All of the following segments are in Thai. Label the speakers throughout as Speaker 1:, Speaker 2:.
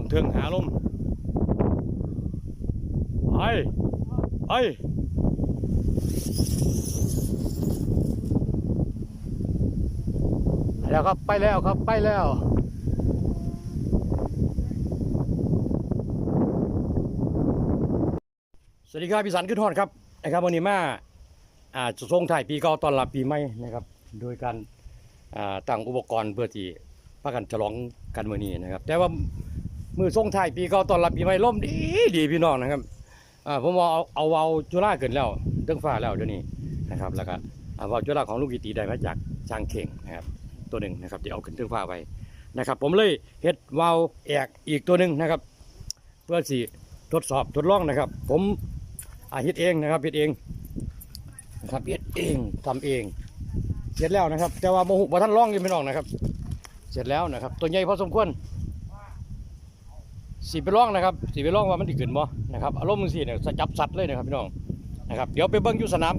Speaker 1: เทิงหาลมไปแล้วครับไปแล้วครับไปแล้วสวัสดีครับพี่สันขึ้นทอดครับนะครับวันนี้มาจะส่งถ่ายปีเก่าต้อนรับปีใหม่นะครับโดยการตั้งอุปกรณ์เพื่อที่พากันฉลองกันมื้อนี้นะครับแต่ว่ามือส่งถ่ายปีเก่าต้อนรับปีใหม่ล่มดีพี่น้องนะครับผมเอาวาจุฬาเกินแล้วเรื่องฟ้าแล้วเดี๋ยวนี้นะครับแล้วก็วาจุฬาของลูกกิตีได้มาจากช่างเข่งนะครับตัวหนึ่งนะครับที่เอาขึ้นเรื่องฟ้าไว้นะครับผมเลยเฮ็ดวาล์วแอกอีกตัวหนึ่งนะครับเพื่อสิทดสอบทดลองนะครับผมเฮ็ดเองนะครับเฮ็ดเองนะครับเฮ็ดเองทำเองเสร็จแล้วนะครับแต่ว่าโมหุบ่ท่านลองยังไม่ลองนะครับเสร็จแล้วนะครับตัวใหญ่พอสมควรสีไปลองนะครับสีไปลองว่ามันติดขึ้นบ่นะครับอารมณ์มึงสีเนี่ยจับสัตว์เลยนะครับพี่น้องนะครับเดี๋ยวไปเบิ้งอยู่สนาม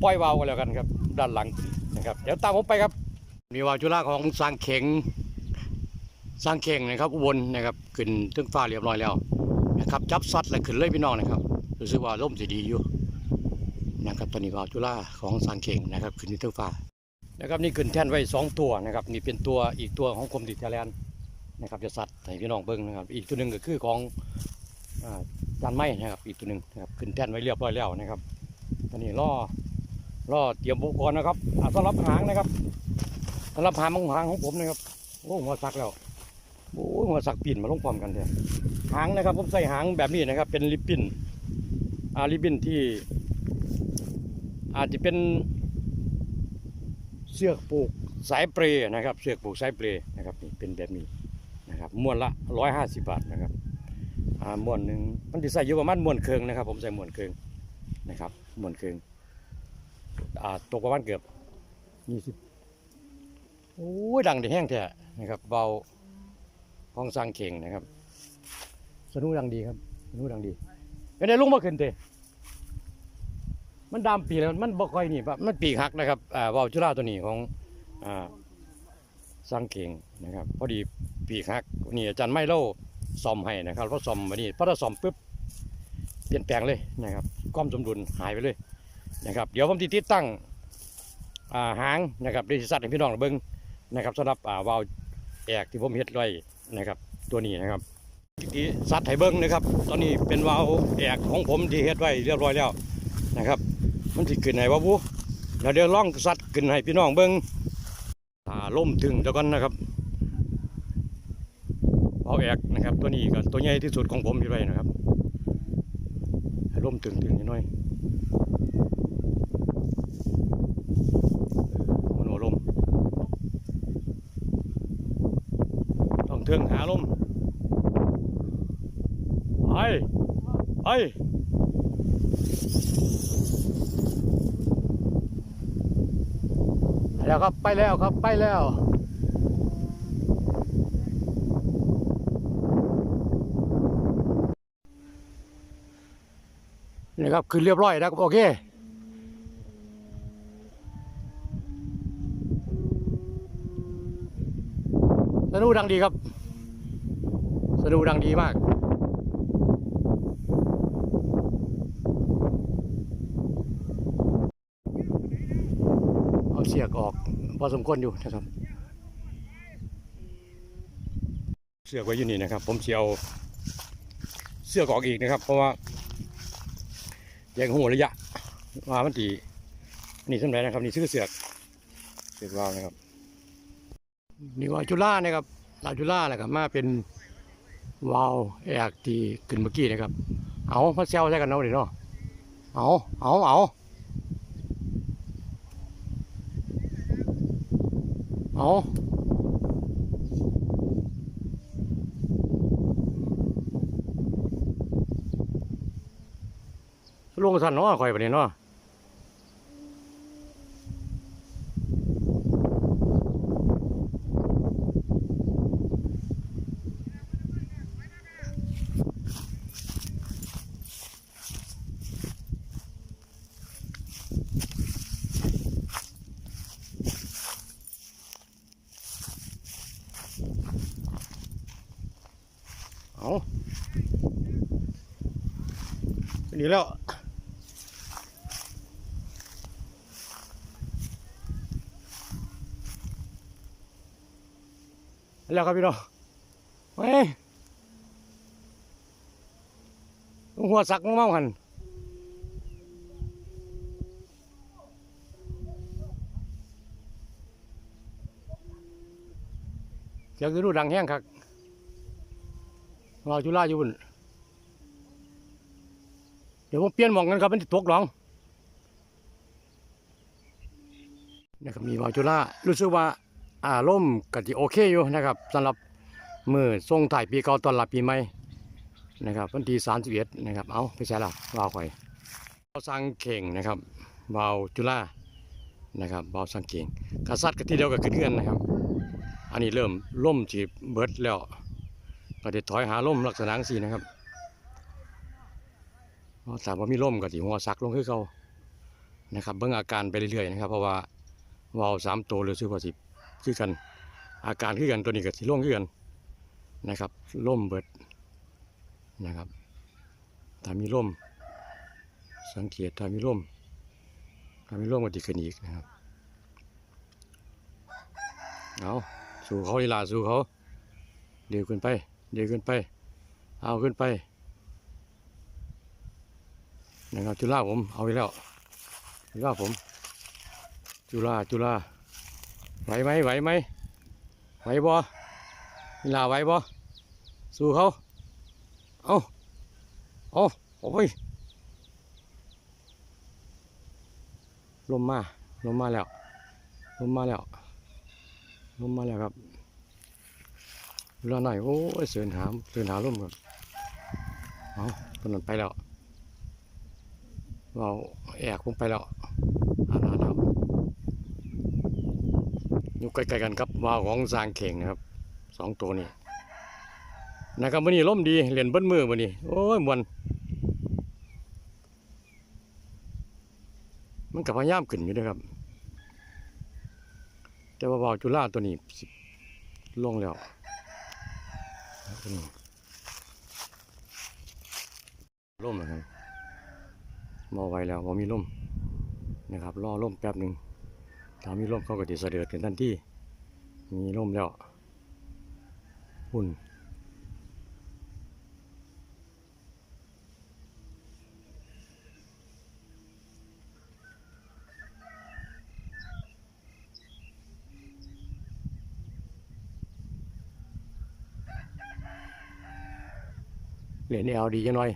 Speaker 1: ปล่อยวาล์วกันแล้วกันครับด้านหลังนะครับเดี๋ยวตามผมไปครับมีวาล์วจุฬาของสร้างเข่งนะครับอุบลนะครับขึ้นถึงฟ้าเรียบร้อยแล้วนะครับจับสัตว์แล้วขึ้นเลยพี่น้องนะครับรู้สึกว่าลมสีดีอยู่นะครับตอนนี้วาล์วจุฬาของสร้างเข่งนะครับขึ้นถึงฟ้านะครับนี่ขึ้นแท่นไว้2ตัวนะครับนี่เป็นตัวอีกตัวของกรมดิจิทัลแลนด์นะครับจะสัตว์ให้พี่น้องเบิ้งนะครับอีกตัวหนึ่งก็คือของจานไม้นะครับอีกตัวหนึ่งนะครับขึ้นแท่นไว้เรียบร้อยแล้วนะครับตอนนี้ล่อเตรียมอุปกรณ์นะครับสำหรับหางนะครับสำหรับหางของผมนะครับโอ้หัวสักแล้วโอ้หัวสักปิ่นมาลงพร้อมกันเลยหางนะครับผมใส่หางแบบนี้นะครับเป็นริบบิ้นที่อาจจะเป็นเสือกผูกสายเปรย์นะครับเสือกผูกสายเปรย์นะครับนี่เป็นแบบนี้นะครับม้วนละ150 บาทนะครับม้วนหนึ่งมันจะใส่อยู่ประมาณม้วนเคืองนะครับผมใส่ม้วนเคืองนะครับม้วนเคืองตกประมาณเกือบ20โอ้ยดังได้แห้งแท้นะครับเบาห้องสร้างเข่งนะครับสนุกดังดีครับสนุกดังดีเป็นไงลุงมาขึ้นเตะมันดำปีแล้วมันบ่ค่อยนี่มันปีกหักนะครับวาล์วจุฬาตัวนี้ของสร้างเข่งนะครับพอดีปีกหักนี่อาจารย์ไม่เล่าซ่อมให้นะครับเพราะซ่อมวันนี้พอเราซ่อมปุ๊บเปลี่ยนแปลงเลยนะครับความสมดุลหายไปเลยนะครับเดี๋ยวผมติดตั้งหางนะครับได้สัตว์ให้พี่น้องเบิ้งนะครับสำหรับวาล์วแอกที่ผมเฮ็ดไว้นะครับตัวนี้นะครับที่สัตว์ให้เบิ้งนะครับตอนนี้เป็นวาล์วแอกของผมที่เฮ็ดไว้เรียบร้อยแล้วนะครับมันสิขึ้นให้ว่าบูแล้วเดี๋ยวล่องสัตว์ขึ้นให้พี่น้องเบิ้งล่มถึงเดี๋ยวก่อนนะครับวาล์วแอกนะครับตัวนี้ก็ตัวใหญ่ที่สุดของผมที่ไว้นะครับให้ล่มถึงนิดหน่อยมันหัวลมต้องเทิงหาลมไปแล้วครับไปแล้วครับไปแล้วนี่ครับขึ้นเรียบร้อยแล้วโอเคสนุกดังดีครับสนุกดังดีมากเอาเสียกออกพอสมควรอยู่นะครับเสือกไว้อยู่นี่นะครับผมเอาเสือกออกอีกนะครับเพราะว่าแยงหัวระยะว่ามันตีนี่สำหรับนะครับนี่ชื่อเสือกวาวนะครับนี่วาล์วจุฬานะครับวาล์วจุฬาแหละครับมาเป็นวาล์วแอกที่ขึ้นเมื่อกี้นะครับเอาพัดเซลใช่กันเนาะดิเนาะเอาลงสันเนาะคอยไปนี่เนาะ เอาหนีแล้วแล้วครับพี่น้องเฮ้ยหัวสักเมาหันเสียงคือดูดังแห้งครับเราจุฬาอยู่บนเดี๋ยวผมเปลี่ยนหมองกันครับมันจะตกหลองนะครับมีวาจุฬารู้สึกว่าอารมณ์ก็จะโอเคอยู่นะครับสำหรับมือส่งถ่ายปีเก่าต้อนรับปีใหม่นะครับวันที่31นะครับเอาไปใช้ละวาวข่อยเราสร้างเข่งนะครับวาวจุฬานะครับวาวสร้างเข่งกษัตริย์กับที่เดียวกับขึ้นเงินนะครับอันนี้เริ่มล่มจีเบิดแล้วก็จะถอยหาล่มลักษณะสี่นะครับแต่ว่ามีล่มก็จะหัวซักลงคือเขานะครับเบิ่งอาการไปเรื่อยๆนะครับเพราะว่าวาว3ตัวหรือซื้อว่าสิคือกันอาการคือกันตัวนี้ก็สิล่งคือกันนะครับล่มเบิดนะครับถ้ามีล่มสังเกตถ้ามีล่มก็จะขึ้นอีกนะครับเอาสู่เขาอีลาสู่เขาเดี๋ยวขึ้นไปเอาขึ้นไปนะครับจุฬาผมเอาไปแล้วจุฬาผมจุฬาไหวไหมไหวบ่อีลาไหวบ่สู่เขาเอาโอ้ยลมมาแล้วครับเวลาหน่อยโอ้ยเสือนหาลมครับเอาถนนไปแล้วเราแอกลงไปแล้วแล้วอยู่ใกล้ๆกันครับวาวของสร้างเข่งนะครับ2ตัวนี้นะครับวันนี้ลมดีเล่นเบิ้ลมือวันนี้โอ้ยมวนมันกับพยายามขึ้นอยู่ด้วยครับแต่ว่าวาวจุฬาตัวนี้ลงแล้วล่มนะครับมอไว้แล้วว่ามีล่มนะครับรอล่มแป๊บหนึ่งถ้ามีล่มเขาก็จะเสด็จกันทันทีมีล่มแล้วหุ่นเหรียญเอลดีจังหน่อย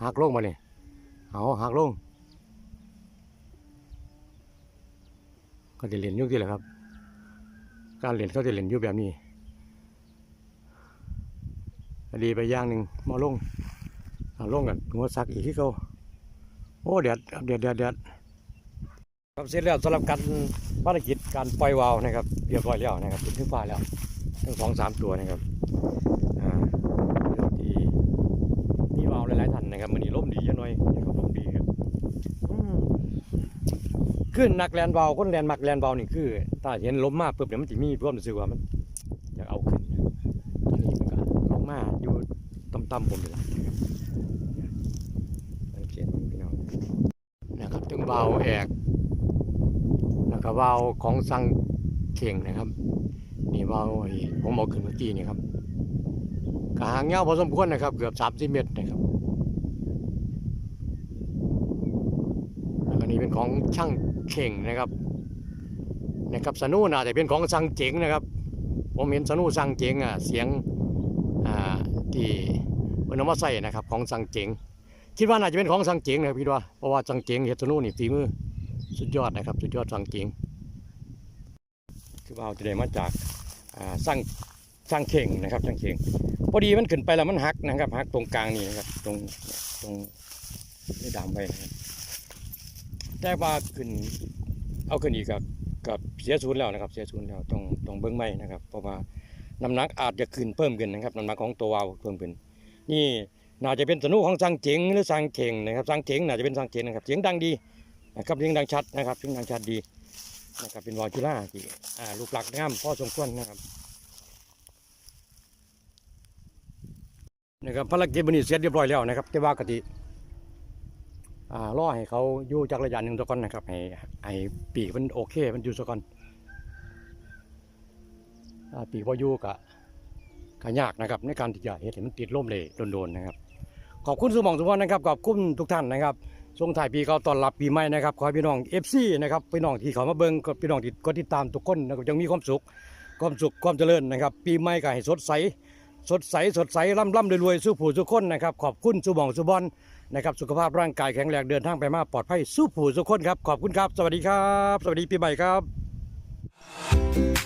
Speaker 1: หักลงมาเลยเอาหักลงก็จะเหรียญยุคที่แหละครับการเหรียญเขาจะเหรียญยุคแบบนี้ดีไปอย่างหนึ่งมาลงกันหัวซักอีกที่เขาโอ้เดือดครับเสร็จแล้วสำหรับการภารกิจการปล่อยวาล์วนะครับเรียบร้อยแล้วนะครับติดขึ้นฟ้าแล้วทั้ง2-3ตัวนะครับที่มีวาล์วหลายๆท่านนะครับมันนี่ร่มดีจังหน่อยนะครับร่มดีครับขึ้นนักแลนวาล์วคนแลนมักแลนวาล์วนี่คือถ้าเห็นล้มมากปุ๊บเดี๋ยวมันจะมีร่วมรู้สึกว่ามันอยากเอาขึ้นอันนี้มันก็ลงมาอยู่ต่ำๆผมเลยนะครับสังเกตพี่น้องนะครับถึงวาล์วแอกนะครับวาล์วของสังเข่งนะครับนี่วาล์วผมเอาขึ้นเมื่อกี้นี่ครับกหางเงาพอสมควรนะครับเกือบ30 เมตรนะครับแล้วก็นี่เป็นของช่างเข่งนะครับสนุน่าจะเป็นของสังเจ๋งนะครับผมเห็นสนุสังเจ๋งเสียงที่มันเอามาใส่นะครับของสังเจ๋งคิดว่าน่าจะเป็นของสังเจ๋งนะครับพี่ด้วยเพราะว่าสังเจ๋งเห็ดสนุนี่ฝีมือสุดยอดนะครับสุดยอดสังเจ๋งคือเอาจะได้มาจากสังเข่งนะครับสังเข่งพอดีมันขึ้นไปแล้วมันหักนะครับหักตรงกลางนี่นะครับตรงนี่ดามไปนะครับแต่ว่าขึ้นเอาขึ้นอีกกับเสียศูนย์แล้วนะครับเสียศูนย์แล้วต้องเบิ้งใหม่นะครับเพราะว่าน้ำหนักอาจจะขึ้นเพิ่มขึ้นนะครับน้ำหนักของตัววาล์วเพิ่มขึ้นนี่น่าจะเป็นสนุของสังเจ๋งหรือสังเข่งนะครับสังเข่งน่าจะเป็นสังเจ๋งนะครับเสียงดังดีนะครับเสียงดังชัดนะครับเสียงดังชัดดีนะครับเป็นวาล์วจุฬาที่รูปลักษณ์งามพอสมควรนะครับ นะครับภารกิจมื้อนี้เสร็จเรียบร้อยแล้วนะครับแต่ว่ากติรอให้เขาอยู่จักระยะหนึงซะก่อนนะครับให้ปีกมันโอเคมันอยู่ซะก่อนปีกบ่อยู่ก็ยากนะครับในการที่จะเฮ็ดให้มันติดลมเลยโดนๆนะครับขอบคุณสุหม่องสุวรรณนะครับขอบคุณทุกท่านนะครับส่งท้ายปีเก่าต้อนรับปีใหม่นะครับขอให้พี่น้อง FC นะครับพี่น้องที่เขามาเบิ่งก็พี่น้องที่กดติดตามทุกคนนะครับยังมีความสุขความเจริญนะครับปีใหม่ก็ให้สดใสร่ำรวยสู้ผู้สู้คนนะครับขอบคุณสุหม่องสุวรรณนะครับสุขภาพร่างกายแข็งแรงเดินทางไปมาปลอดภัยสู้ผู้สู้คนครับขอบคุณครับสวัสดีครับสวัสดีปีใหม่ครับ